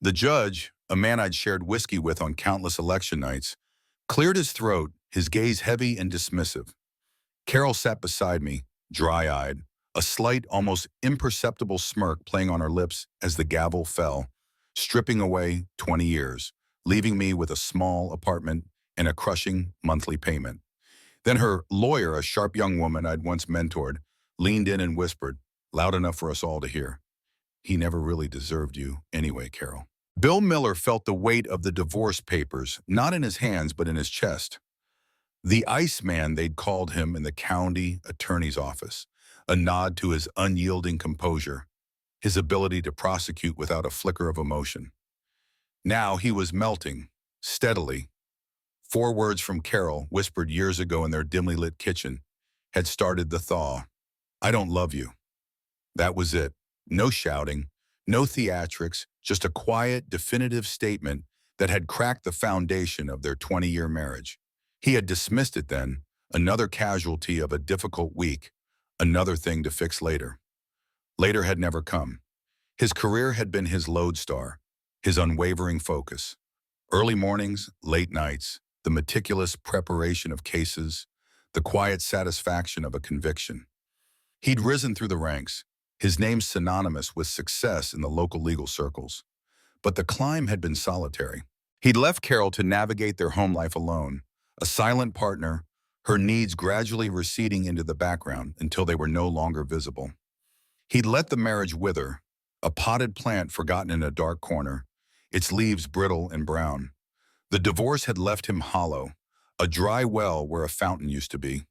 The judge, a man I'd shared whiskey with on countless election nights, cleared his throat, his gaze heavy and dismissive. Carol sat beside me, dry-eyed, a slight, almost imperceptible smirk playing on her lips as the gavel fell, stripping away 20 years, leaving me with a small apartment and a crushing monthly payment. Then her lawyer, a sharp young woman I'd once mentored, leaned in and whispered, loud enough for us all to hear, "He never really deserved you anyway, Carol." Bill Miller felt the weight of the divorce papers, not in his hands but in his chest. The Iceman, they'd called him in the county attorney's office, a nod to his unyielding composure, his ability to prosecute without a flicker of emotion. Now he was melting, steadily. 4 words from Carol, whispered years ago in their dimly lit kitchen, had started the thaw. "I don't love you." That was it. No shouting, no theatrics, just a quiet, definitive statement that had cracked the foundation of their 20-year marriage. He had dismissed it then, another casualty of a difficult week, another thing to fix later. Later had never come. His career had been his lodestar, his unwavering focus. Early mornings, late nights, the meticulous preparation of cases, the quiet satisfaction of a conviction. He'd risen through the ranks, his name synonymous with success in the local legal circles. But the climb had been solitary. He'd left Carol to navigate their home life alone, a silent partner, her needs gradually receding into the background until they were no longer visible. He'd let the marriage wither, a potted plant forgotten in a dark corner, its leaves brittle and brown. The divorce had left him hollow, a dry well where a fountain used to be.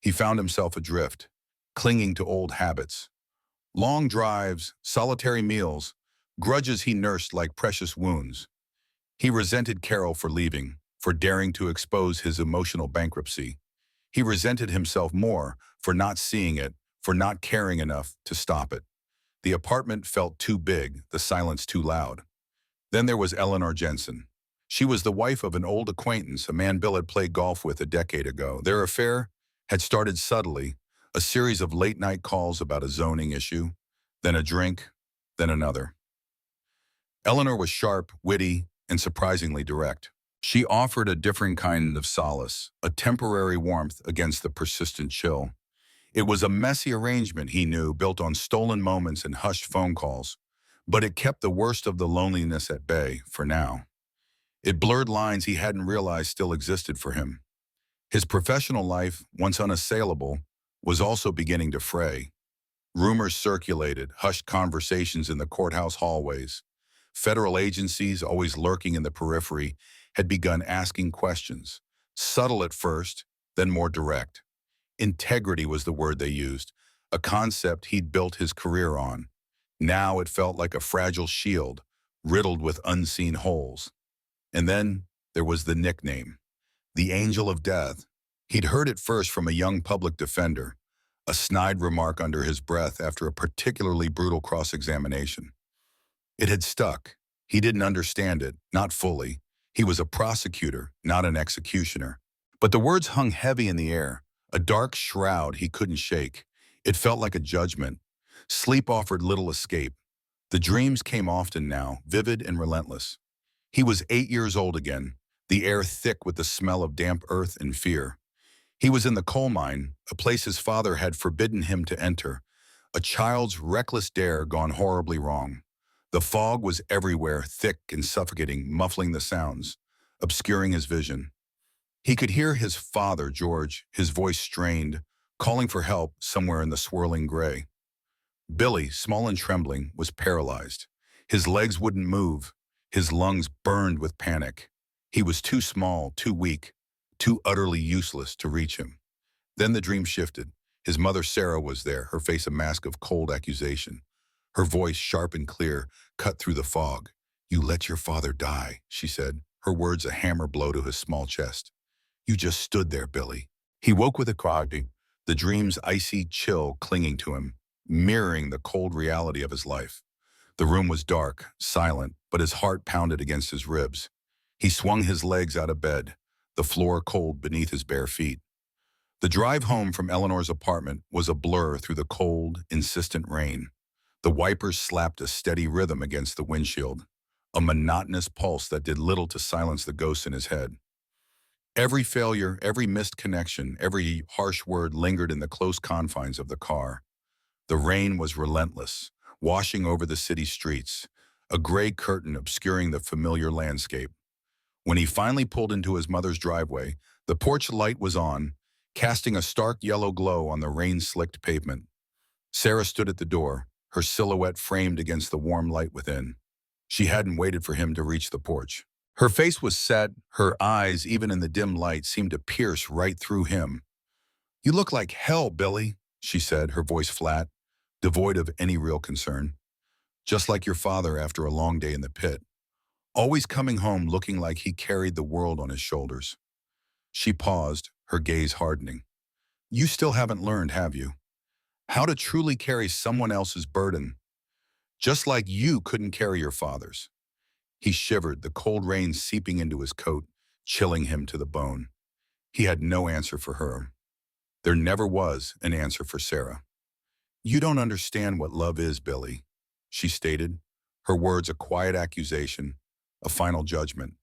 He found himself adrift, clinging to old habits. Long drives, solitary meals, grudges he nursed like precious wounds. He resented Carol for leaving, for daring to expose his emotional bankruptcy. He resented himself more for not seeing it, for not caring enough to stop it. The apartment felt too big, the silence too loud. Then there was Eleanor Jensen. She was the wife of an old acquaintance, a man Bill had played golf with a decade ago. Their affair had started subtly, a series of late-night calls about a zoning issue, then a drink, then another. Eleanor was sharp, witty, and surprisingly direct. She offered a different kind of solace, a temporary warmth against the persistent chill. It was a messy arrangement, he knew, built on stolen moments and hushed phone calls, but it kept the worst of the loneliness at bay, for now. It blurred lines he hadn't realized still existed for him. His professional life, once unassailable, was also beginning to fray. Rumors circulated, hushed conversations in the courthouse hallways. Federal agencies, always lurking in the periphery, had begun asking questions, subtle at first, then more direct. Integrity was the word they used, a concept he'd built his career on. Now it felt like a fragile shield, riddled with unseen holes. And then there was the nickname, the Angel of Death. He'd heard it first from a young public defender, a snide remark under his breath after a particularly brutal cross-examination. It had stuck. He didn't understand it, not fully. He was a prosecutor, not an executioner. But the words hung heavy in the air, a dark shroud he couldn't shake. It felt like a judgment. Sleep offered little escape. The dreams came often now, vivid and relentless. He was 8 years old again, the air thick with the smell of damp earth and fear. He was in the coal mine, a place his father had forbidden him to enter, a child's reckless dare gone horribly wrong. The fog was everywhere, thick and suffocating, muffling the sounds, obscuring his vision. He could hear his father, George, his voice strained, calling for help somewhere in the swirling gray. Billy, small and trembling, was paralyzed. His legs wouldn't move. His lungs burned with panic. He was too small, too weak, too utterly useless to reach him. Then the dream shifted. His mother, Sarah, was there, her face a mask of cold accusation. Her voice, sharp and clear, cut through the fog. "You let your father die," she said, her words a hammer blow to his small chest. "You just stood there, Billy." He woke with a cry, the dream's icy chill clinging to him, mirroring the cold reality of his life. The room was dark, silent, but his heart pounded against his ribs. He swung his legs out of bed, the floor cold beneath his bare feet. The drive home from Eleanor's apartment was a blur through the cold, insistent rain. The wipers slapped a steady rhythm against the windshield. a monotonous pulse that did little to silence the ghosts in his head. Every failure, every missed connection, every harsh word lingered in the close confines of the car. The rain was relentless, washing over the city streets, a gray curtain obscuring the familiar landscape. When he finally pulled into his mother's driveway, the porch light was on, casting a stark yellow glow on the rain-slicked pavement. Sarah stood at the door, her silhouette framed against the warm light within. She hadn't waited for him to reach the porch. Her face was set, her eyes, even in the dim light, seemed to pierce right through him. "You look like hell, Billy," she said, her voice flat, devoid of any real concern. "Just like your father after a long day in the pit, always coming home looking like he carried the world on his shoulders." She paused, her gaze hardening. "You still haven't learned, have you? How to truly carry someone else's burden, just like you couldn't carry your father's." He shivered, the cold rain seeping into his coat, chilling him to the bone. He had no answer for her. There never was an answer for Sarah. "You don't understand what love is, Billy," she stated, her words a quiet accusation, a final judgment.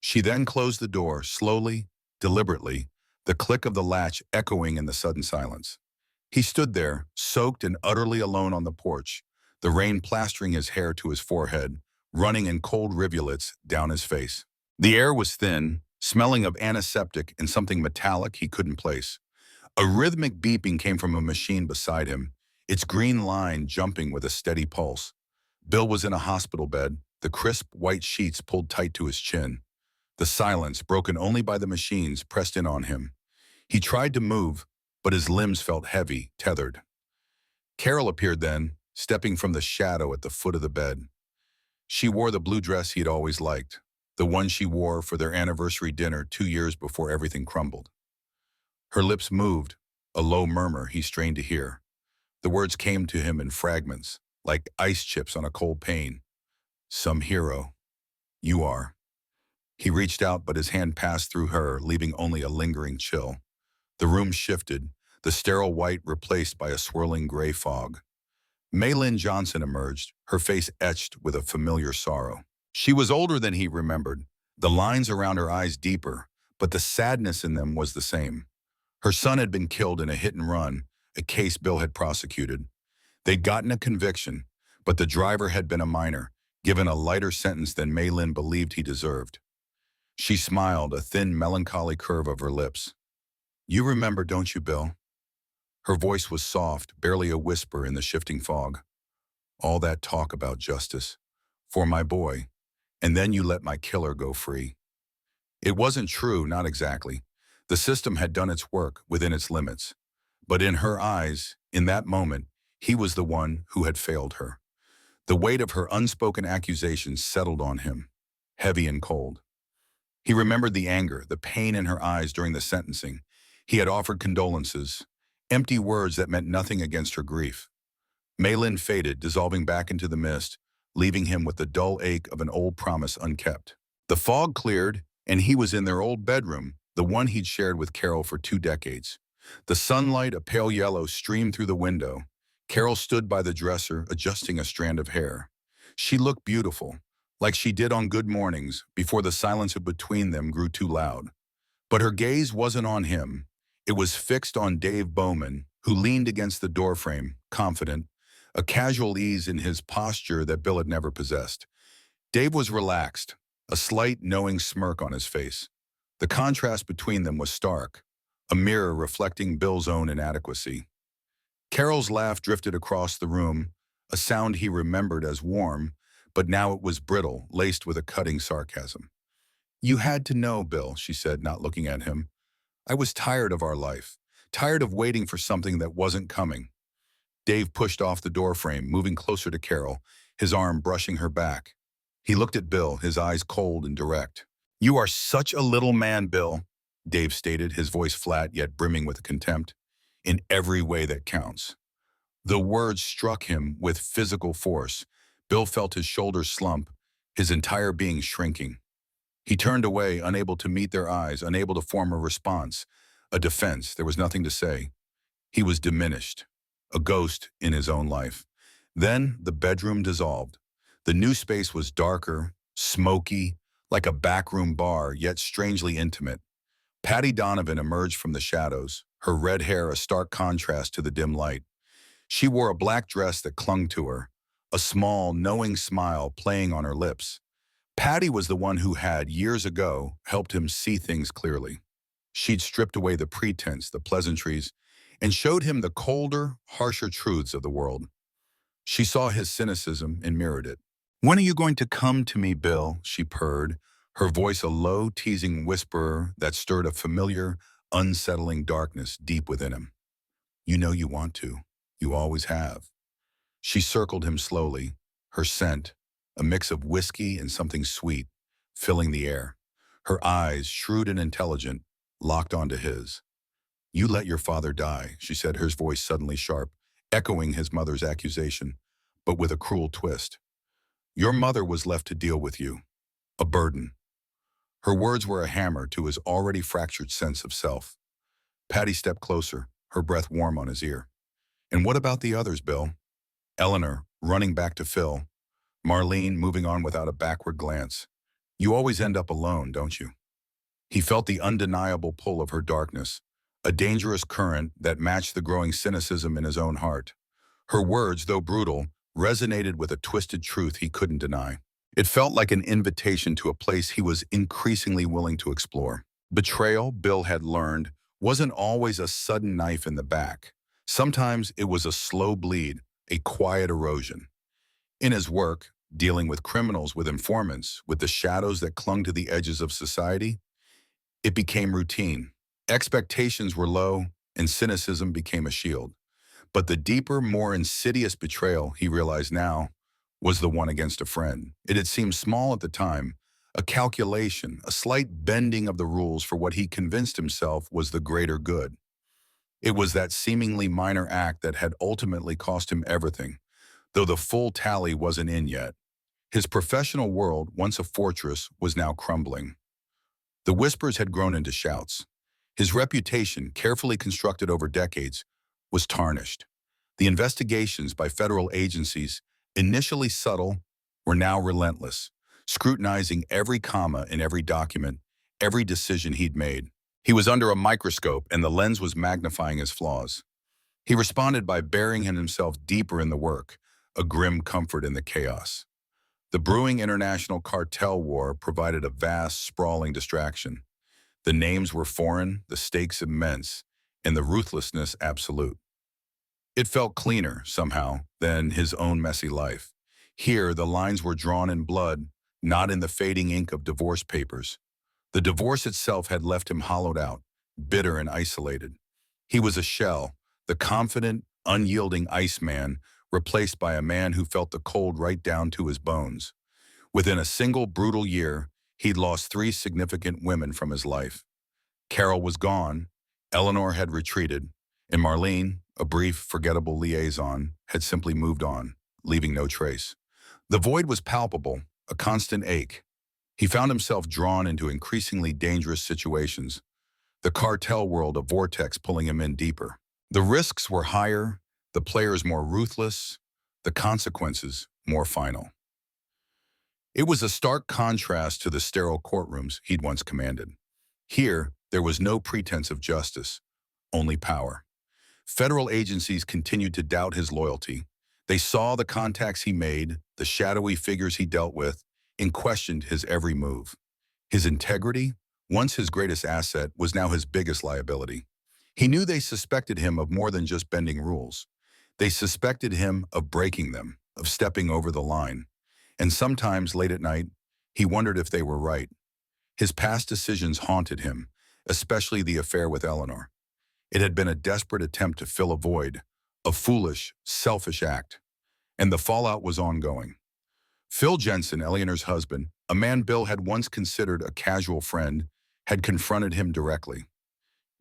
She then closed the door, slowly, deliberately, the click of the latch echoing in the sudden silence. He stood there, soaked and utterly alone on the porch, the rain plastering his hair to his forehead, running in cold rivulets down his face. The air was thin, smelling of antiseptic and something metallic he couldn't place. A rhythmic beeping came from a machine beside him, its green line jumping with a steady pulse. Bill was in a hospital bed, the crisp white sheets pulled tight to his chin. The silence, broken only by the machines, pressed in on him. He tried to move, but his limbs felt heavy, tethered. Carol appeared then, stepping from the shadow at the foot of the bed. She wore the blue dress he'd always liked, the one she wore for their anniversary dinner 2 years before everything crumbled. Her lips moved, a low murmur he strained to hear. The words came to him in fragments, like ice chips on a cold pane. "Some hero. You are." He reached out, but his hand passed through her, leaving only a lingering chill. The room shifted, the sterile white replaced by a swirling gray fog. Maitland Johnson emerged, her face etched with a familiar sorrow. She was older than he remembered, the lines around her eyes deeper, but the sadness in them was the same. Her son had been killed in a hit and run, a case Bill had prosecuted. They'd gotten a conviction, but the driver had been a minor, given a lighter sentence than Maitland believed he deserved. She smiled, a thin, melancholy curve of her lips. "You remember, don't you, Bill?" Her voice was soft, barely a whisper in the shifting fog. "All that talk about justice. For my boy. And then you let my killer go free." It wasn't true, not exactly. The system had done its work within its limits. But in her eyes, in that moment, he was the one who had failed her. The weight of her unspoken accusations settled on him, heavy and cold. He remembered the anger, the pain in her eyes during the sentencing. He had offered condolences, empty words that meant nothing against her grief. Maitland faded, dissolving back into the mist, leaving him with the dull ache of an old promise unkept. The fog cleared, and he was in their old bedroom, the one he'd shared with Carol for 2 decades. The sunlight, a pale yellow, streamed through the window. Carol stood by the dresser, adjusting a strand of hair. She looked beautiful, like she did on good mornings, before the silence between them grew too loud. But her gaze wasn't on him. It was fixed on Dave Bowman, who leaned against the doorframe, confident, a casual ease in his posture that Bill had never possessed. Dave was relaxed, a slight, knowing smirk on his face. The contrast between them was stark, a mirror reflecting Bill's own inadequacy. Carol's laugh drifted across the room, a sound he remembered as warm, but now it was brittle, laced with a cutting sarcasm. "You had to know, Bill," she said, not looking at him. "I was tired of our life, tired of waiting for something that wasn't coming." Dave pushed off the doorframe, moving closer to Carol, his arm brushing her back. He looked at Bill, his eyes cold and direct. "You are such a little man, Bill," Dave stated, his voice flat yet brimming with contempt. "In every way that counts." The words struck him with physical force. Bill felt his shoulders slump, his entire being shrinking. He turned away, unable to meet their eyes, unable to form a response, a defense. There was nothing to say. He was diminished, a ghost in his own life. Then the bedroom dissolved. The new space was darker, smoky, like a backroom bar, yet strangely intimate. Patty Donovan emerged from the shadows, her red hair a stark contrast to the dim light. She wore a black dress that clung to her, a small, knowing smile playing on her lips. Patty was the one who had, years ago, helped him see things clearly. She'd stripped away the pretense, the pleasantries, and showed him the colder, harsher truths of the world. She saw his cynicism and mirrored it. "When are you going to come to me, Bill?" she purred, her voice a low, teasing whisper that stirred a familiar, unsettling darkness deep within him. "You know you want to. You always have." She circled him slowly, her scent, a mix of whiskey and something sweet, filling the air. Her eyes, shrewd and intelligent, locked onto his. "You let your father die," she said, her voice suddenly sharp, echoing his mother's accusation, but with a cruel twist. "Your mother was left to deal with you, a burden." Her words were a hammer to his already fractured sense of self. Patty stepped closer, her breath warm on his ear. "And what about the others, Bill?" Eleanor, running back to Phil. Marlene, moving on without a backward glance. "You always end up alone, don't you?" He felt the undeniable pull of her darkness, a dangerous current that matched the growing cynicism in his own heart. Her words, though brutal, resonated with a twisted truth he couldn't deny. It felt like an invitation to a place he was increasingly willing to explore. Betrayal, Bill had learned, wasn't always a sudden knife in the back. Sometimes it was a slow bleed, a quiet erosion. In his work, dealing with criminals, with informants, with the shadows that clung to the edges of society, it became routine. Expectations were low, and cynicism became a shield. But the deeper, more insidious betrayal, he realized now, was the one against a friend. It had seemed small at the time, a calculation, a slight bending of the rules for what he convinced himself was the greater good. It was that seemingly minor act that had ultimately cost him everything, though the full tally wasn't in yet. His professional world, once a fortress, was now crumbling. The whispers had grown into shouts. His reputation, carefully constructed over decades, was tarnished. The investigations by federal agencies, initially subtle, were now relentless, scrutinizing every comma in every document, every decision he'd made. He was under a microscope, and the lens was magnifying his flaws. He responded by burying himself deeper in the work, a grim comfort in the chaos. The brewing international cartel war provided a vast, sprawling distraction. The names were foreign, the stakes immense, and the ruthlessness absolute. It felt cleaner, somehow, than his own messy life. Here, the lines were drawn in blood, not in the fading ink of divorce papers. The divorce itself had left him hollowed out, bitter and isolated. He was a shell, the confident, unyielding Iceman, replaced by a man who felt the cold right down to his bones. Within a single brutal year, he'd lost 3 significant women from his life. Carol was gone, Eleanor had retreated, and Marlene, a brief, forgettable liaison, had simply moved on, leaving no trace. The void was palpable, a constant ache. He found himself drawn into increasingly dangerous situations, the cartel world a vortex pulling him in deeper. The risks were higher, the players more ruthless, the consequences more final. It was a stark contrast to the sterile courtrooms he'd once commanded. Here, there was no pretense of justice, only power. Federal agencies continued to doubt his loyalty. They saw the contacts he made, the shadowy figures he dealt with, and questioned his every move. His integrity, once his greatest asset, was now his biggest liability. He knew they suspected him of more than just bending rules. They suspected him of breaking them, of stepping over the line. And sometimes, late at night, he wondered if they were right. His past decisions haunted him, especially the affair with Eleanor. It had been a desperate attempt to fill a void, a foolish, selfish act. And the fallout was ongoing. Phil Jensen, Eleanor's husband, a man Bill had once considered a casual friend, had confronted him directly.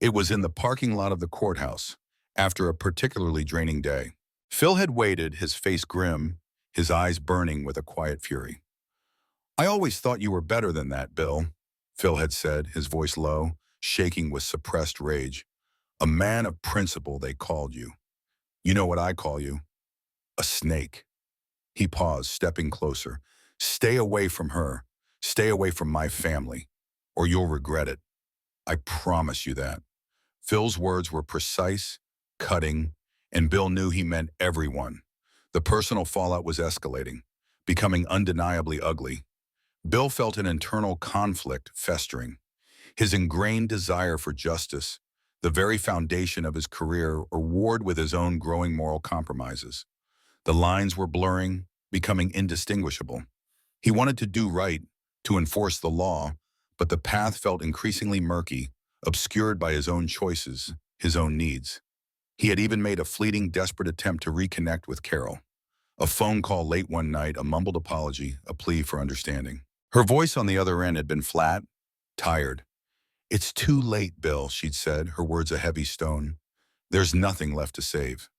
It was in the parking lot of the courthouse, after a particularly draining day. Phil had waited, his face grim, his eyes burning with a quiet fury. "I always thought you were better than that, Bill," Phil had said, his voice low, shaking with suppressed rage. "A man of principle, they called you. You know what I call you? A snake." He paused, stepping closer. "Stay away from her. Stay away from my family, or you'll regret it. I promise you that. Phil's words were precise, cutting, and Bill knew he meant everyone. The personal fallout was escalating, becoming undeniably ugly. Bill felt an internal conflict festering. His ingrained desire for justice, the very foundation of his career, warred with his own growing moral compromises. The lines were blurring, becoming indistinguishable. He wanted to do right, to enforce the law, but the path felt increasingly murky, obscured by his own choices, his own needs. He had even made a fleeting, desperate attempt to reconnect with Carol. A phone call late one night, a mumbled apology, a plea for understanding. Her voice on the other end had been flat, tired. "It's too late, Bill," she'd said, her words a heavy stone. "There's nothing left to save."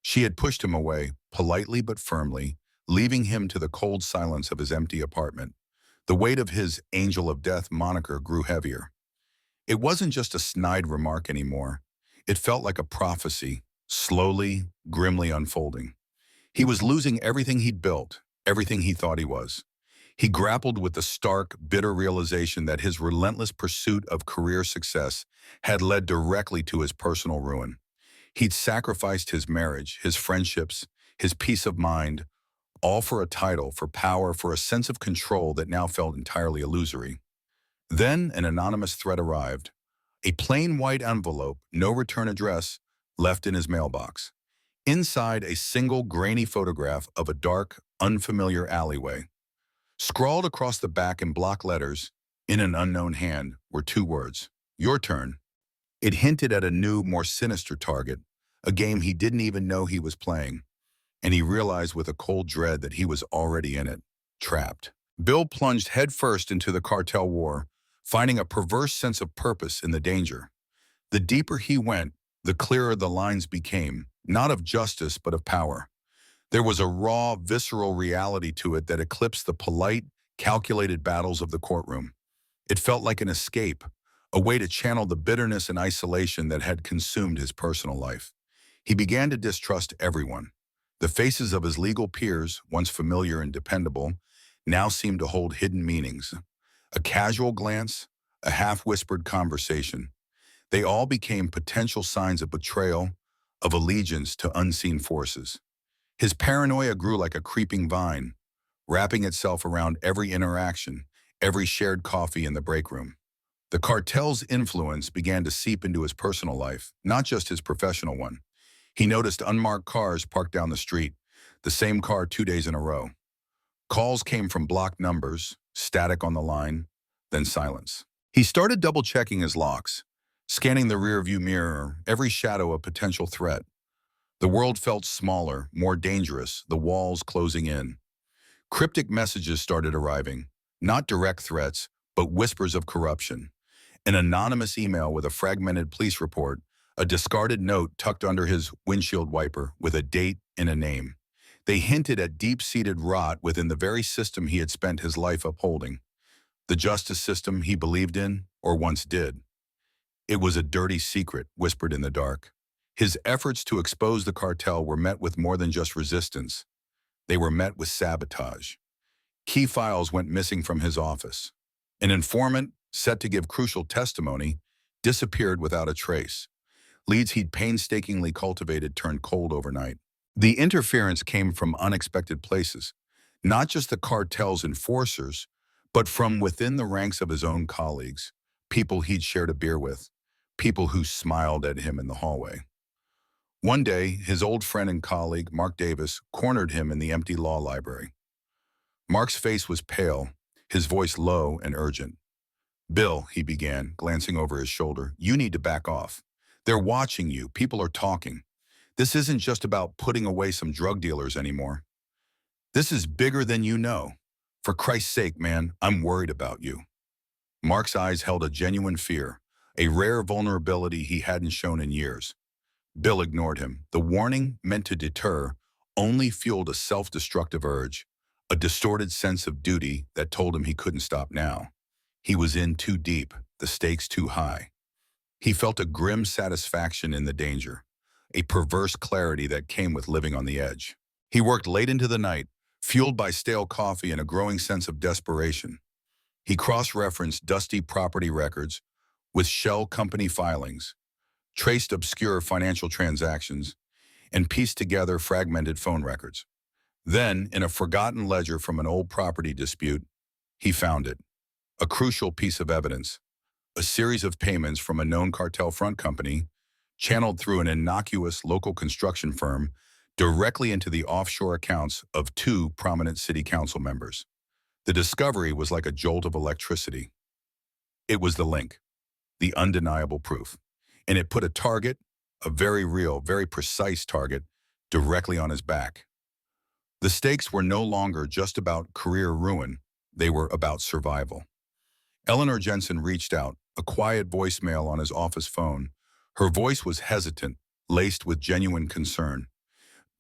She had pushed him away, politely but firmly, leaving him to the cold silence of his empty apartment. The weight of his Angel of Death moniker grew heavier. It wasn't just a snide remark anymore. It felt like a prophecy, slowly, grimly unfolding. He was losing everything he'd built, everything he thought he was. He grappled with the stark, bitter realization that his relentless pursuit of career success had led directly to his personal ruin. He'd sacrificed his marriage, his friendships, his peace of mind, all for a title, for power, for a sense of control that now felt entirely illusory. Then an anonymous threat arrived. A plain white envelope, no return address, left in his mailbox. Inside, a single grainy photograph of a dark, unfamiliar alleyway. Scrawled across the back in block letters, in an unknown hand, were two words: "Your turn." It hinted at a new, more sinister target, a game he didn't even know he was playing, and he realized with a cold dread that he was already in it, trapped. Bill plunged headfirst into the cartel war, finding a perverse sense of purpose in the danger. The deeper he went, the clearer the lines became, not of justice but of power. There was a raw, visceral reality to it that eclipsed the polite, calculated battles of the courtroom. It felt like an escape, a way to channel the bitterness and isolation that had consumed his personal life. He began to distrust everyone. The faces of his legal peers, once familiar and dependable, now seemed to hold hidden meanings. A casual glance, a half-whispered conversation. They all became potential signs of betrayal, of allegiance to unseen forces. His paranoia grew like a creeping vine, wrapping itself around every interaction, every shared coffee in the break room. The cartel's influence began to seep into his personal life, not just his professional one. He noticed unmarked cars parked down the street, the same car 2 days in a row. Calls came from blocked numbers, static on the line, then silence. He started double-checking his locks, scanning the rearview mirror, every shadow a potential threat. The world felt smaller, more dangerous, the walls closing in. Cryptic messages started arriving, not direct threats, but whispers of corruption. An anonymous email with a fragmented police report, a discarded note tucked under his windshield wiper with a date and a name. They hinted at deep-seated rot within the very system he had spent his life upholding. The justice system he believed in, or once did. It was a dirty secret, whispered in the dark. His efforts to expose the cartel were met with more than just resistance. They were met with sabotage. Key files went missing from his office. An informant, set to give crucial testimony, disappeared without a trace. Leads he'd painstakingly cultivated turned cold overnight. The interference came from unexpected places, not just the cartel's enforcers, but from within the ranks of his own colleagues, people he'd shared a beer with, people who smiled at him in the hallway. One day, his old friend and colleague, Mark Davis, cornered him in the empty law library. Mark's face was pale, his voice low and urgent. "Bill," he began, glancing over his shoulder, "you need to back off. They're watching you. People are talking. This isn't just about putting away some drug dealers anymore. This is bigger than you know. For Christ's sake, man, I'm worried about you." Mark's eyes held a genuine fear, a rare vulnerability he hadn't shown in years. Bill ignored him. The warning, meant to deter, only fueled a self-destructive urge, a distorted sense of duty that told him he couldn't stop now. He was in too deep, the stakes too high. He felt a grim satisfaction in the danger, a perverse clarity that came with living on the edge. He worked late into the night, fueled by stale coffee and a growing sense of desperation. He cross-referenced dusty property records with shell company filings, traced obscure financial transactions, and pieced together fragmented phone records. Then, in a forgotten ledger from an old property dispute, he found it, a crucial piece of evidence, a series of payments from a known cartel front company, channeled through an innocuous local construction firm, directly into the offshore accounts of two prominent city council members. The discovery was like a jolt of electricity. It was the link, the undeniable proof, and it put a target, a very real, very precise target, directly on his back. The stakes were no longer just about career ruin, they were about survival. Eleanor Jensen reached out, a quiet voicemail on his office phone. Her voice was hesitant, laced with genuine concern.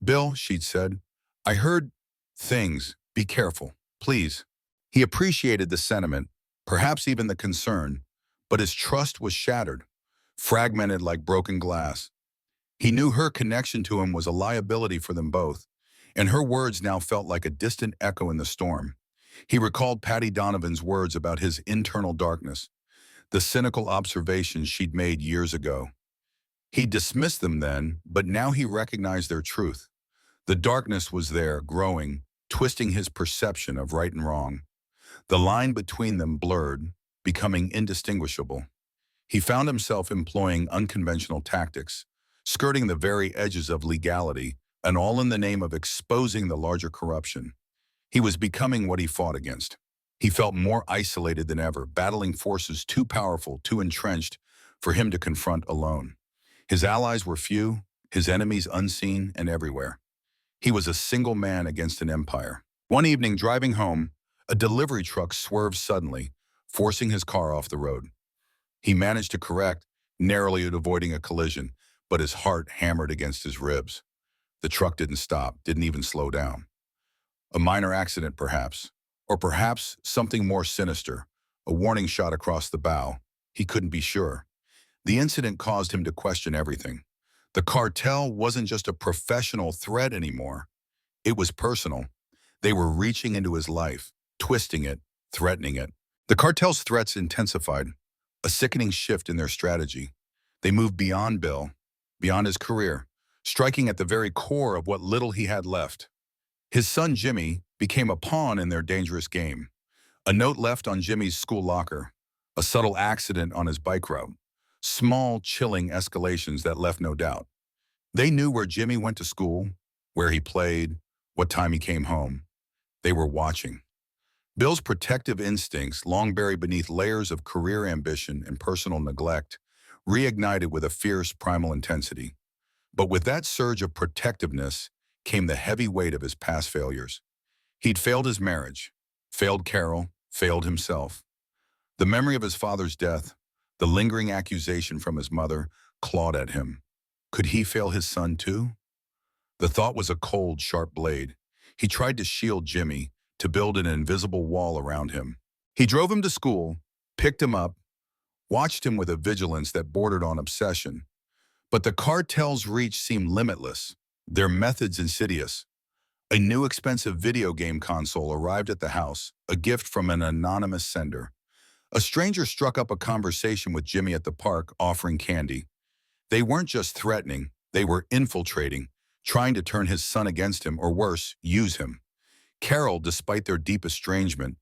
"Bill," she'd said, "I heard things. Be careful, please." He appreciated the sentiment, perhaps even the concern, but his trust was shattered, fragmented like broken glass. He knew her connection to him was a liability for them both, and her words now felt like a distant echo in the storm. He recalled Patty Donovan's words about his internal darkness, the cynical observations she'd made years ago. He dismissed them then, but now he recognized their truth. The darkness was there, growing, twisting his perception of right and wrong. The line between them blurred, becoming indistinguishable. He found himself employing unconventional tactics, skirting the very edges of legality, and all in the name of exposing the larger corruption. He was becoming what he fought against. He felt more isolated than ever, battling forces too powerful, too entrenched for him to confront alone. His allies were few, his enemies unseen and everywhere. He was a single man against an empire. One evening, driving home, a delivery truck swerved suddenly, forcing his car off the road. He managed to correct, narrowly avoiding a collision, but his heart hammered against his ribs. The truck didn't stop, didn't even slow down. A minor accident, perhaps, or perhaps something more sinister, a warning shot across the bow. He couldn't be sure. The incident caused him to question everything. The cartel wasn't just a professional threat anymore. It was personal. They were reaching into his life, twisting it, threatening it. The cartel's threats intensified, a sickening shift in their strategy. They moved beyond Bill, beyond his career, striking at the very core of what little he had left. His son Jimmy became a pawn in their dangerous game. A note left on Jimmy's school locker, a subtle accident on his bike route, small, chilling escalations that left no doubt. They knew where Jimmy went to school, where he played, what time he came home. They were watching. Bill's protective instincts, long buried beneath layers of career ambition and personal neglect, reignited with a fierce primal intensity. But with that surge of protectiveness came the heavy weight of his past failures. He'd failed his marriage, failed Carol, failed himself. The memory of his father's death, the lingering accusation from his mother, clawed at him. Could he fail his son too? The thought was a cold, sharp blade. He tried to shield Jimmy, to build an invisible wall around him. He drove him to school, picked him up, watched him with a vigilance that bordered on obsession. But the cartel's reach seemed limitless, their methods insidious. A new expensive video game console arrived at the house, a gift from an anonymous sender. A stranger struck up a conversation with Jimmy at the park, offering candy. They weren't just threatening, they were infiltrating, trying to turn his son against him, or worse, use him. Carol, despite their deep estrangement,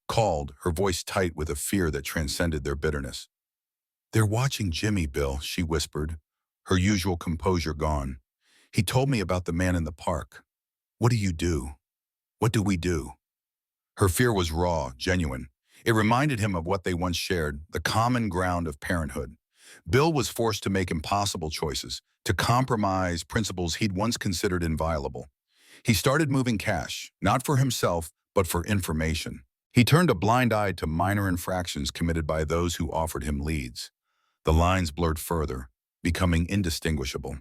called, her voice tight with a fear that transcended their bitterness. "They're watching Jimmy, Bill," she whispered, her usual composure gone. "He told me about the man in the park. What do you do? What do we do?" Her fear was raw, genuine. It reminded him of what they once shared, the common ground of parenthood. Bill was forced to make impossible choices, to compromise principles he'd once considered inviolable. He started moving cash, not for himself, but for information. He turned a blind eye to minor infractions committed by those who offered him leads. The lines blurred further, becoming indistinguishable.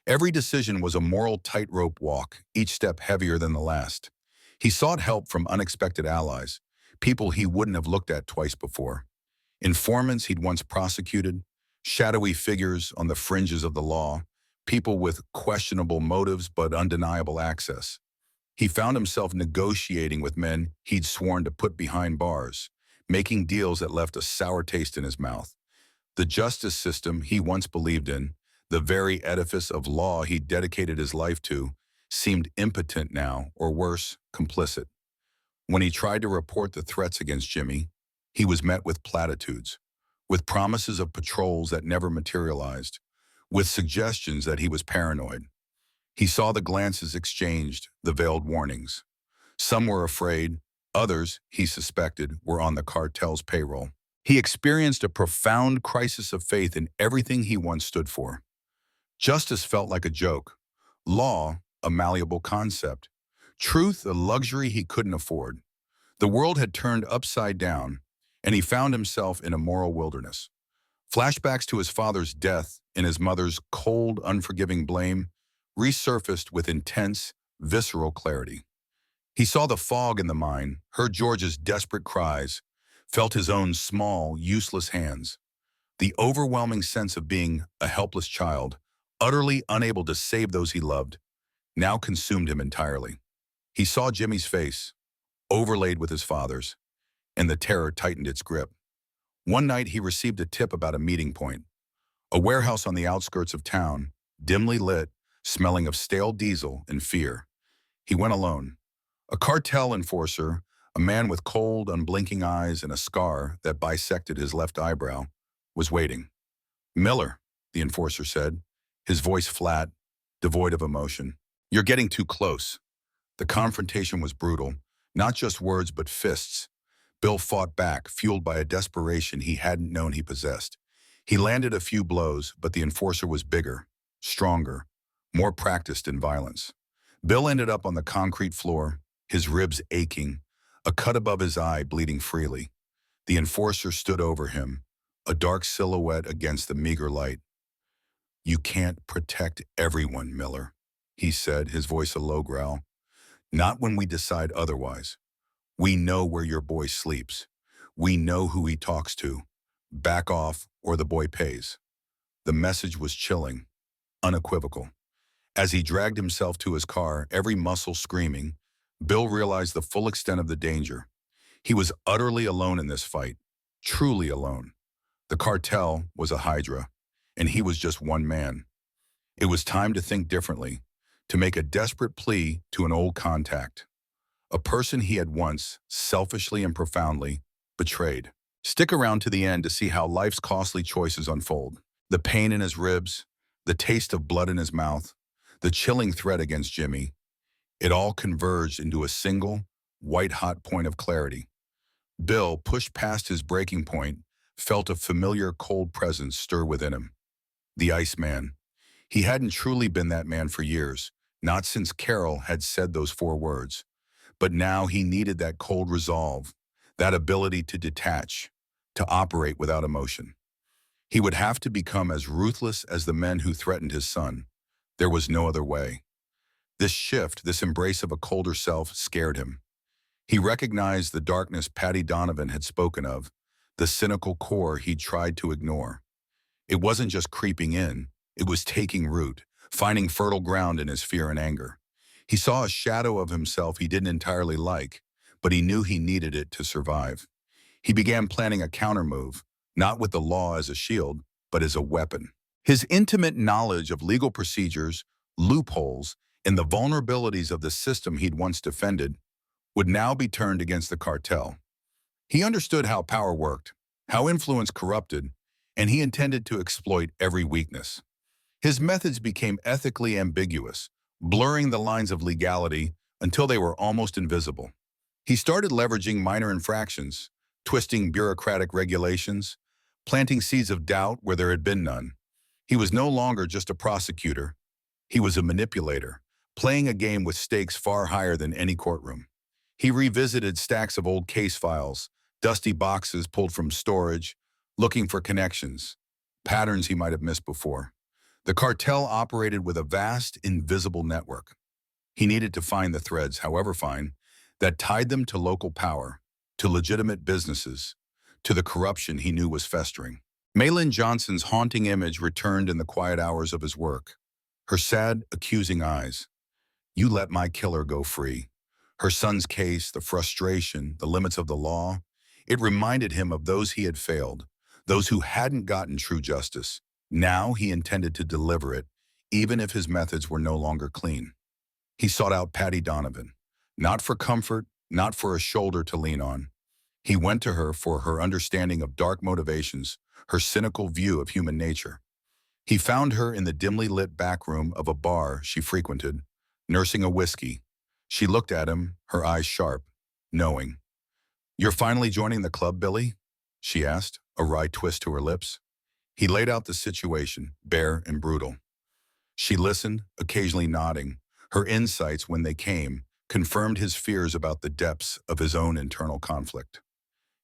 Every decision was a moral tightrope walk, each step heavier than the last. He sought help from unexpected allies, people he wouldn't have looked at twice before. Informants he'd once prosecuted, shadowy figures on the fringes of the law, people with questionable motives but undeniable access. He found himself negotiating with men he'd sworn to put behind bars, making deals that left a sour taste in his mouth. The justice system he once believed in, the very edifice of law he dedicated his life to, seemed impotent now, or worse, complicit. When he tried to report the threats against Jimmy, he was met with platitudes, with promises of patrols that never materialized, with suggestions that he was paranoid. He saw the glances exchanged, the veiled warnings. Some were afraid, others, he suspected, were on the cartel's payroll. He experienced a profound crisis of faith in everything he once stood for. Justice felt like a joke, law a malleable concept, truth a luxury he couldn't afford. The world had turned upside down, and he found himself in a moral wilderness. Flashbacks to his father's death and his mother's cold, unforgiving blame resurfaced with intense, visceral clarity. He saw the fog in the mine, heard George's desperate cries, felt his own small, useless hands. The overwhelming sense of being a helpless child, utterly unable to save those he loved, now consumed him entirely. He saw Jimmy's face, overlaid with his father's, and the terror tightened its grip. One night he received a tip about a meeting point, a warehouse on the outskirts of town, dimly lit, smelling of stale diesel and fear. He went alone. A cartel enforcer, a man with cold, unblinking eyes and a scar that bisected his left eyebrow, was waiting. "Miller," the enforcer said, his voice flat, devoid of emotion. "You're getting too close." The confrontation was brutal, not just words but fists. Bill fought back, fueled by a desperation he hadn't known he possessed. He landed a few blows, but the enforcer was bigger, stronger, more practiced in violence. Bill ended up on the concrete floor, his ribs aching, a cut above his eye bleeding freely. The enforcer stood over him, a dark silhouette against the meager light. "You can't protect everyone, Miller," he said, his voice a low growl. "Not when we decide otherwise. We know where your boy sleeps. We know who he talks to. Back off or the boy pays." The message was chilling, unequivocal. As he dragged himself to his car, every muscle screaming, Bill realized the full extent of the danger. He was utterly alone in this fight, truly alone. The cartel was a hydra, and he was just one man. It was time to think differently, to make a desperate plea to an old contact, a person he had once, selfishly and profoundly, betrayed. Stick around to the end to see how life's costly choices unfold. The pain in his ribs, the taste of blood in his mouth, the chilling threat against Jimmy, it all converged into a single, white-hot point of clarity. Bill, pushed past his breaking point, felt a familiar cold presence stir within him. The Iceman. He hadn't truly been that man for years, not since Carol had said those 4 words. But now he needed that cold resolve, that ability to detach, to operate without emotion. He would have to become as ruthless as the men who threatened his son. There was no other way. This shift, this embrace of a colder self, scared him. He recognized the darkness Patty Donovan had spoken of, the cynical core he'd tried to ignore. It wasn't just creeping in, it was taking root, finding fertile ground in his fear and anger. He saw a shadow of himself he didn't entirely like, but he knew he needed it to survive. He began planning a countermove, not with the law as a shield, but as a weapon. His intimate knowledge of legal procedures, loopholes, and the vulnerabilities of the system he'd once defended would now be turned against the cartel. He understood how power worked, how influence corrupted, and he intended to exploit every weakness. His methods became ethically ambiguous, blurring the lines of legality until they were almost invisible. He started leveraging minor infractions, twisting bureaucratic regulations, planting seeds of doubt where there had been none. He was no longer just a prosecutor. He was a manipulator, playing a game with stakes far higher than any courtroom. He revisited stacks of old case files, dusty boxes pulled from storage, looking for connections, patterns he might have missed before. The cartel operated with a vast, invisible network. He needed to find the threads, however fine, that tied them to local power, to legitimate businesses, to the corruption he knew was festering. Maitland Johnson's haunting image returned in the quiet hours of his work. Her sad, accusing eyes. "You let my killer go free." Her son's case, the frustration, the limits of the law, It reminded him of those he had failed, those who hadn't gotten true justice. Now he intended to deliver it, even if his methods were no longer clean. He sought out Patty Donovan, not for comfort, not for a shoulder to lean on. He went to her for her understanding of dark motivations, her cynical view of human nature. He found her in the dimly lit back room of a bar she frequented, nursing a whiskey. She looked at him, her eyes sharp, knowing. "You're finally joining the club, Billy?" she asked, a wry twist to her lips. He laid out the situation, bare and brutal. She listened, occasionally nodding. Her insights, when they came, confirmed his fears about the depths of his own internal conflict.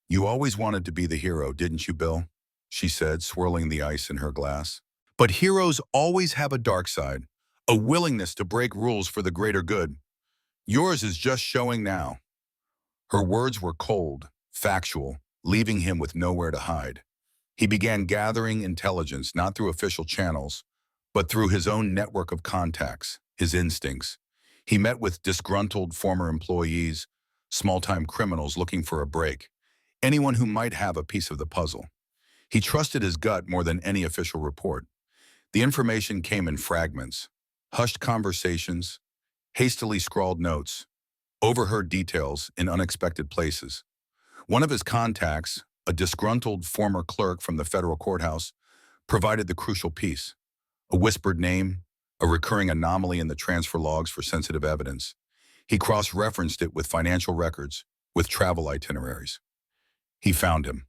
"You always wanted to be the hero, didn't you, Bill?" she said, swirling the ice in her glass. "But heroes always have a dark side, a willingness to break rules for the greater good. Yours is just showing now." Her words were cold, factual, leaving him with nowhere to hide. He began gathering intelligence not through official channels, but through his own network of contacts, his instincts. He met with disgruntled former employees, small-time criminals looking for a break, anyone who might have a piece of the puzzle. He trusted his gut more than any official report. The information came in fragments, hushed conversations, hastily scrawled notes, overheard details in unexpected places. One of his contacts, a disgruntled former clerk from the federal courthouse, provided the crucial piece. A whispered name, a recurring anomaly in the transfer logs for sensitive evidence. He cross-referenced it with financial records, with travel itineraries. He found him.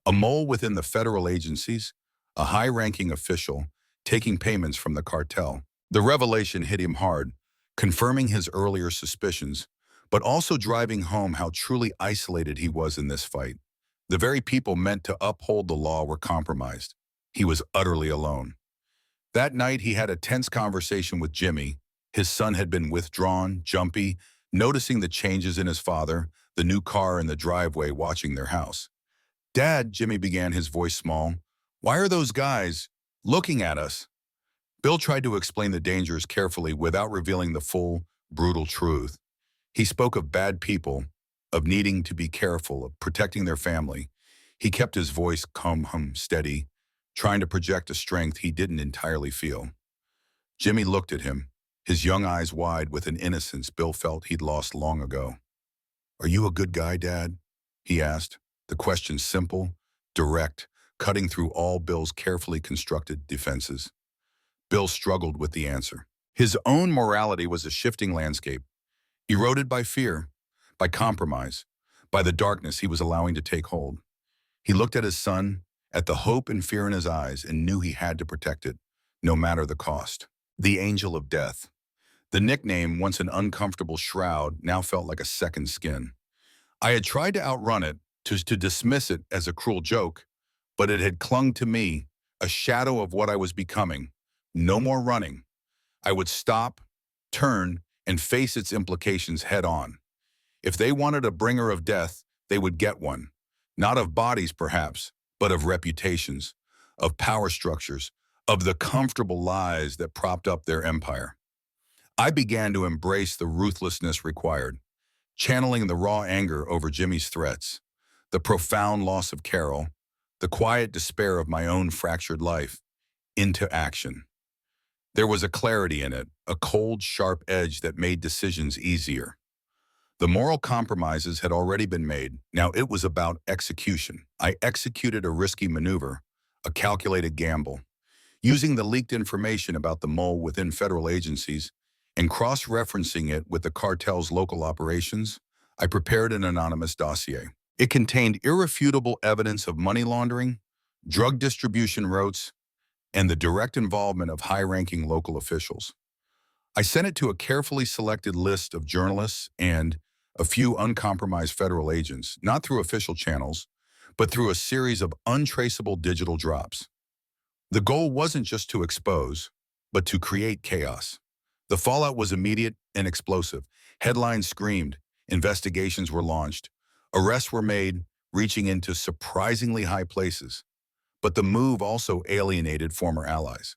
A mole within the federal agencies, a high-ranking official, taking payments from the cartel. The revelation hit him hard, confirming his earlier suspicions, but also driving home how truly isolated he was in this fight. The very people meant to uphold the law were compromised. He was utterly alone. That night, he had a tense conversation with Jimmy. His son had been withdrawn, jumpy, noticing the changes in his father, the new car in the driveway, watching their house. "Dad," Jimmy began, his voice small, "why are those guys looking at us?" Bill tried to explain the dangers carefully without revealing the full, brutal truth. He spoke of bad people, of needing to be careful, of protecting their family. He kept his voice calm, steady, trying to project a strength he didn't entirely feel. Jimmy looked at him, his young eyes wide with an innocence Bill felt he'd lost long ago. "Are you a good guy, Dad?" he asked, the question simple, direct, cutting through all Bill's carefully constructed defenses. Bill struggled with the answer. His own morality was a shifting landscape, eroded by fear, by compromise, by the darkness he was allowing to take hold. He looked at his son, at the hope and fear in his eyes, and knew he had to protect it, no matter the cost. The Angel of Death. The nickname, once an uncomfortable shroud, now felt like a second skin. I had tried to outrun it, to dismiss it as a cruel joke, but it had clung to me, a shadow of what I was becoming. No more running. I would stop, turn, and face its implications head on. If they wanted a bringer of death, they would get one. Not of bodies, perhaps, but of reputations, of power structures, of the comfortable lies that propped up their empire. I began to embrace the ruthlessness required, channeling the raw anger over Jimmy's threats, the profound loss of Carol, the quiet despair of my own fractured life, into action. There was a clarity in it, a cold, sharp edge that made decisions easier. The moral compromises had already been made. Now it was about execution. I executed a risky maneuver, a calculated gamble, using the leaked information about the mole within federal agencies and cross-referencing it with the cartel's local operations. I prepared an anonymous dossier. It contained irrefutable evidence of money laundering, drug distribution routes, and the direct involvement of high-ranking local officials. I sent it to a carefully selected list of journalists and a few uncompromised federal agents, not through official channels, but through a series of untraceable digital drops. The goal wasn't just to expose, but to create chaos. The fallout was immediate and explosive. Headlines screamed, investigations were launched, arrests were made, reaching into surprisingly high places. But the move also alienated former allies.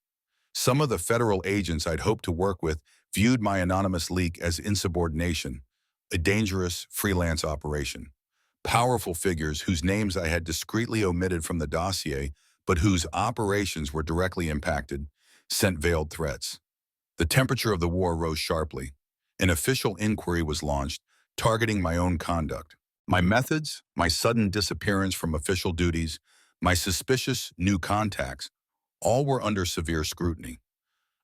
Some of the federal agents I'd hoped to work with viewed my anonymous leak as insubordination, a dangerous freelance operation. Powerful figures whose names I had discreetly omitted from the dossier, but whose operations were directly impacted, sent veiled threats. The temperature of the war rose sharply. An official inquiry was launched, targeting my own conduct. My methods, my sudden disappearance from official duties, my suspicious new contacts, all were under severe scrutiny.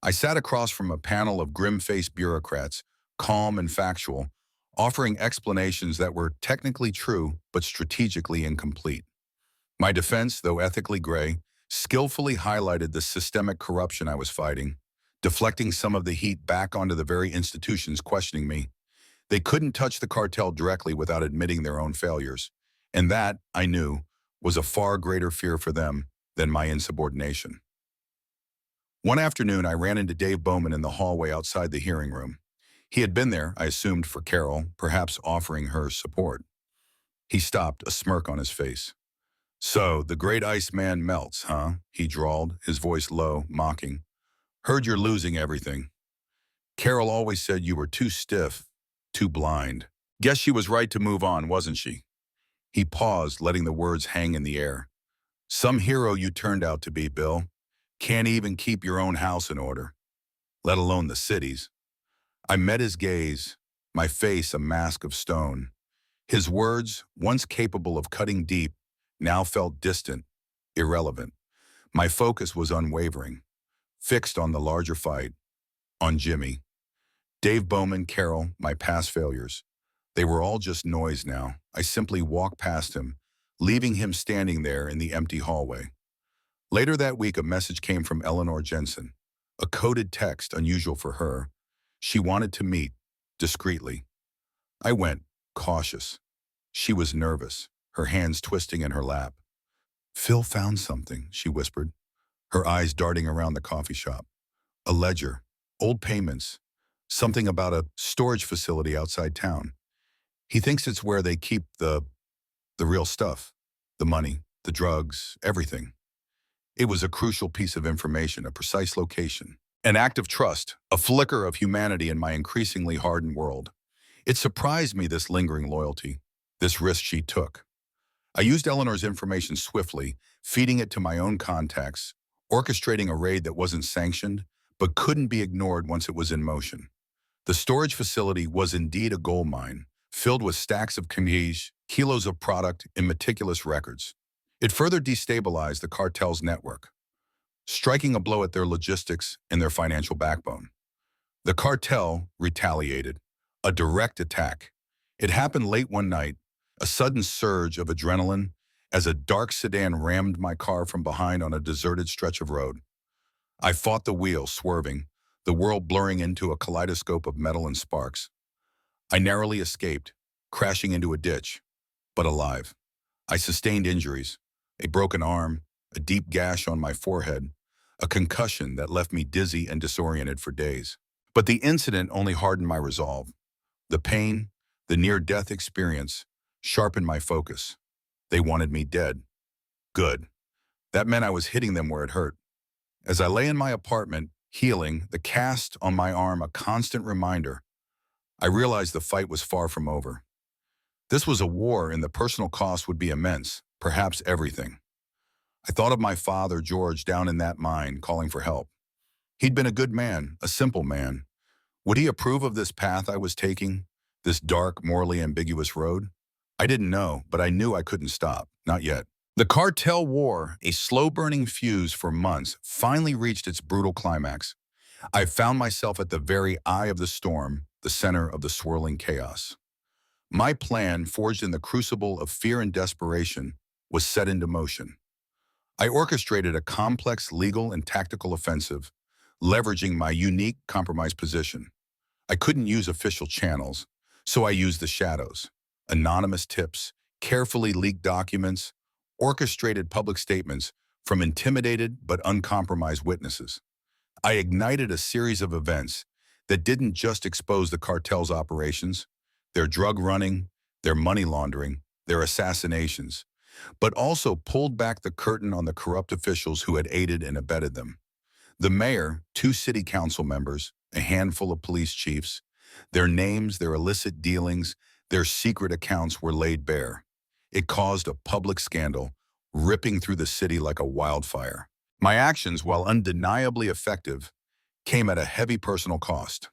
I sat across from a panel of grim-faced bureaucrats, calm and factual, offering explanations that were technically true but strategically incomplete. My defense, though ethically gray, skillfully highlighted the systemic corruption I was fighting, deflecting some of the heat back onto the very institutions questioning me. They couldn't touch the cartel directly without admitting their own failures, and that, I knew, was a far greater fear for them than my insubordination. One afternoon, I ran into Dave Bowman in the hallway outside the hearing room. He had been there, I assumed, for Carol, perhaps offering her support. He stopped, a smirk on his face. "So, the great Iceman melts, huh?" he drawled, his voice low, mocking. "Heard you're losing everything. Carol always said you were too stiff, too blind. Guess she was right to move on, wasn't she?" He paused, letting the words hang in the air. "Some hero you turned out to be, Bill. Can't even keep your own house in order, let alone the city's." I met his gaze, my face a mask of stone. His words, once capable of cutting deep, now felt distant, irrelevant. My focus was unwavering, fixed on the larger fight, on Jimmy. Dave Bowman, Carol, my past failures. They were all just noise now. I simply walked past him, leaving him standing there in the empty hallway. Later that week, a message came from Eleanor Jensen, a coded text unusual for her. She wanted to meet, discreetly. I went, cautious. She was nervous, her hands twisting in her lap. "Phil found something," she whispered, her eyes darting around the coffee shop. "A ledger, old payments, something about a storage facility outside town. He thinks it's where they keep the real stuff, the money, the drugs, everything." It was a crucial piece of information, a precise location. An act of trust, a flicker of humanity in my increasingly hardened world. It surprised me, this lingering loyalty, this risk she took. I used Eleanor's information swiftly, feeding it to my own contacts, orchestrating a raid that wasn't sanctioned, but couldn't be ignored once it was in motion. The storage facility was indeed a gold mine, filled with stacks of knives, kilos of product, and meticulous records. It further destabilized the cartel's network, striking a blow at their logistics and their financial backbone. The cartel retaliated, a direct attack. It happened late one night, a sudden surge of adrenaline as a dark sedan rammed my car from behind on a deserted stretch of road. I fought the wheel, swerving, the world blurring into a kaleidoscope of metal and sparks. I narrowly escaped, crashing into a ditch, but alive. I sustained injuries, a broken arm, a deep gash on my forehead, a concussion that left me dizzy and disoriented for days. But the incident only hardened my resolve. The pain, the near-death experience, sharpened my focus. They wanted me dead. Good. That meant I was hitting them where it hurt. As I lay in my apartment, healing, the cast on my arm a constant reminder, I realized the fight was far from over. This was a war, and the personal cost would be immense, perhaps everything. I thought of my father, George, down in that mine, calling for help. He'd been a good man, a simple man. Would he approve of this path I was taking, this dark, morally ambiguous road? I didn't know, but I knew I couldn't stop, not yet. The cartel war, a slow-burning fuse for months, finally reached its brutal climax. I found myself at the very eye of the storm, the center of the swirling chaos. My plan, forged in the crucible of fear and desperation, was set into motion. I orchestrated a complex legal and tactical offensive, leveraging my unique compromised position. I couldn't use official channels, so I used the shadows. Anonymous tips, carefully leaked documents, orchestrated public statements from intimidated but uncompromised witnesses. I ignited a series of events that didn't just expose the cartel's operations, their drug running, their money laundering, their assassinations, but also pulled back the curtain on the corrupt officials who had aided and abetted them. The mayor, 2 city council members, a handful of police chiefs, their names, their illicit dealings, their secret accounts were laid bare. It caused a public scandal, ripping through the city like a wildfire. My actions, while undeniably effective, came at a heavy personal cost.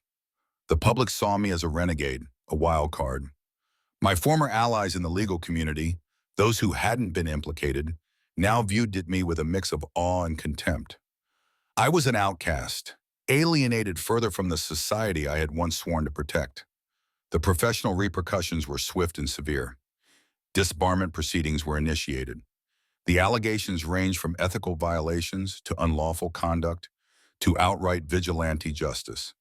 The public saw me as a renegade, a wild card. My former allies in the legal community, those who hadn't been implicated, now viewed me with a mix of awe and contempt. I was an outcast, alienated further from the society I had once sworn to protect. The professional repercussions were swift and severe. Disbarment proceedings were initiated. The allegations ranged from ethical violations to unlawful conduct to outright vigilante justice.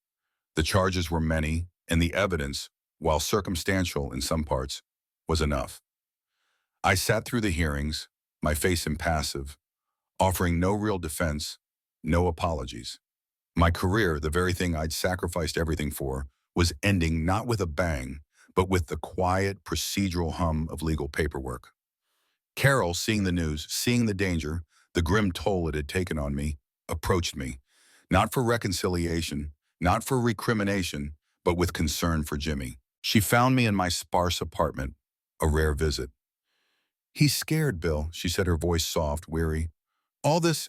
The charges were many, and the evidence, while circumstantial in some parts, was enough. I sat through the hearings, my face impassive, offering no real defense, no apologies. My career, the very thing I'd sacrificed everything for, was ending not with a bang, but with the quiet, procedural hum of legal paperwork. Carol, seeing the news, seeing the danger, the grim toll it had taken on me, approached me, not for reconciliation, not for recrimination, but with concern for Jimmy. She found me in my sparse apartment, a rare visit. "He's scared, Bill," she said, her voice soft, weary. "All this,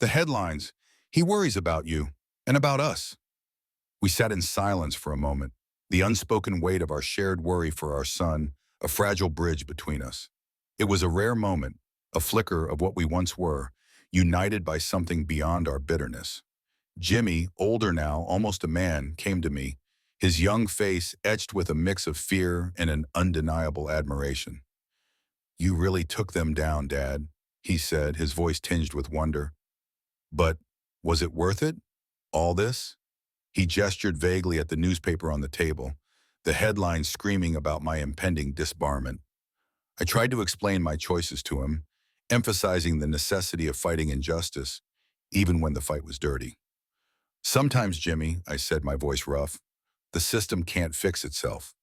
the headlines, he worries about you and about us." We sat in silence for a moment, the unspoken weight of our shared worry for our son, a fragile bridge between us. It was a rare moment, a flicker of what we once were, united by something beyond our bitterness. Jimmy, older now, almost a man, came to me, his young face etched with a mix of fear and an undeniable admiration. "You really took them down, Dad," he said, his voice tinged with wonder. "But was it worth it? All this?" He gestured vaguely at the newspaper on the table, the headline screaming about my impending disbarment. I tried to explain my choices to him, emphasizing the necessity of fighting injustice, even when the fight was dirty. "Sometimes, Jimmy," I said, my voice rough, "the system can't fix itself.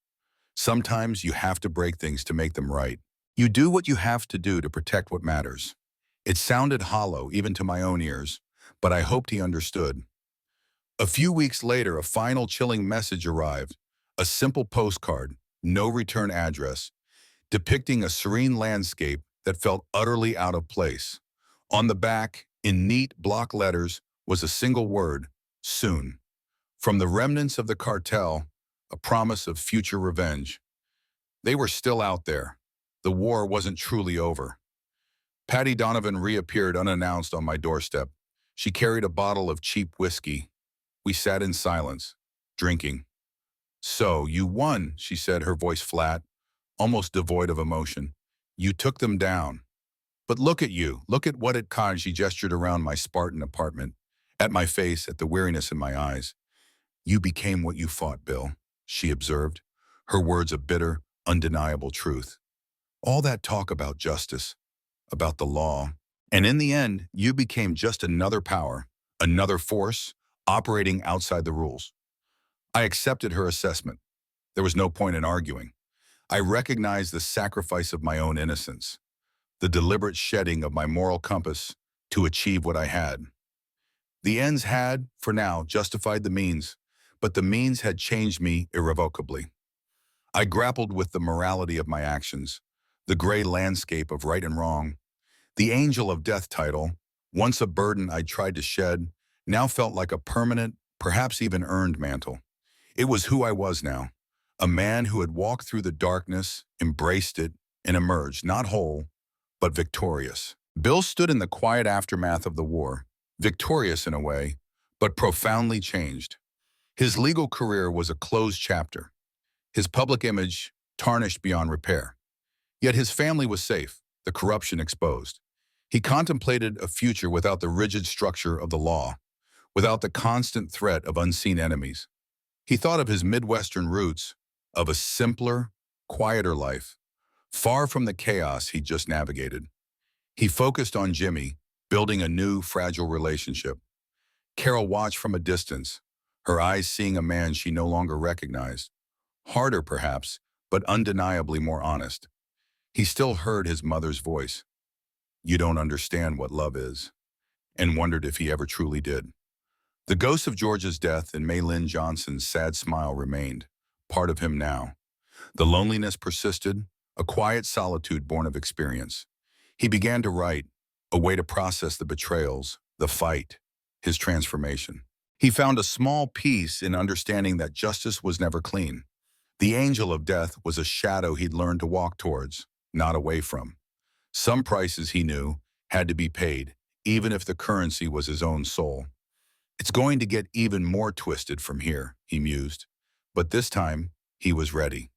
Sometimes you have to break things to make them right. You do what you have to do to protect what matters." It sounded hollow, even to my own ears, but I hoped he understood. A few weeks later, a final chilling message arrived, a simple postcard, no return address, depicting a serene landscape that felt utterly out of place. On the back, in neat block letters, was a single word: soon. From the remnants of the cartel, a promise of future revenge. They were still out there. The war wasn't truly over. Patty Donovan reappeared unannounced on my doorstep. She carried a bottle of cheap whiskey. We sat in silence, drinking. "So, you won," she said, her voice flat, almost devoid of emotion. "You took them down. But look at you, look at what it caused." She gestured around my Spartan apartment, at my face, at the weariness in my eyes. "You became what you fought, Bill," she observed, her words a bitter, undeniable truth. "All that talk about justice, about the law, and in the end, you became just another power, another force, operating outside the rules." I accepted her assessment. There was no point in arguing. I recognized the sacrifice of my own innocence, the deliberate shedding of my moral compass to achieve what I had. The ends had, for now, justified the means, but the means had changed me irrevocably. I grappled with the morality of my actions, the gray landscape of right and wrong. The Angel of Death title, once a burden I'd tried to shed, now felt like a permanent, perhaps even earned mantle. It was who I was now, a man who had walked through the darkness, embraced it, and emerged, not whole, but victorious. Bill stood in the quiet aftermath of the war, victorious in a way, but profoundly changed. His legal career was a closed chapter, his public image tarnished beyond repair. Yet his family was safe, the corruption exposed. He contemplated a future without the rigid structure of the law, without the constant threat of unseen enemies. He thought of his Midwestern roots, of a simpler, quieter life, far from the chaos he'd just navigated. He focused on Jimmy, building a new, fragile relationship. Carol watched from a distance, her eyes seeing a man she no longer recognized. Harder, perhaps, but undeniably more honest. He still heard his mother's voice. "You don't understand what love is," and wondered if he ever truly did. The ghost of George's death and Maitland Johnson's sad smile remained, part of him now. The loneliness persisted, a quiet solitude born of experience. He began to write, a way to process the betrayals, the fight, his transformation. He found a small peace in understanding that justice was never clean. The angel of death was a shadow he'd learned to walk towards, not away from. Some prices, he knew, had to be paid, even if the currency was his own soul. It's going to get even more twisted from here, he mused. But this time, he was ready.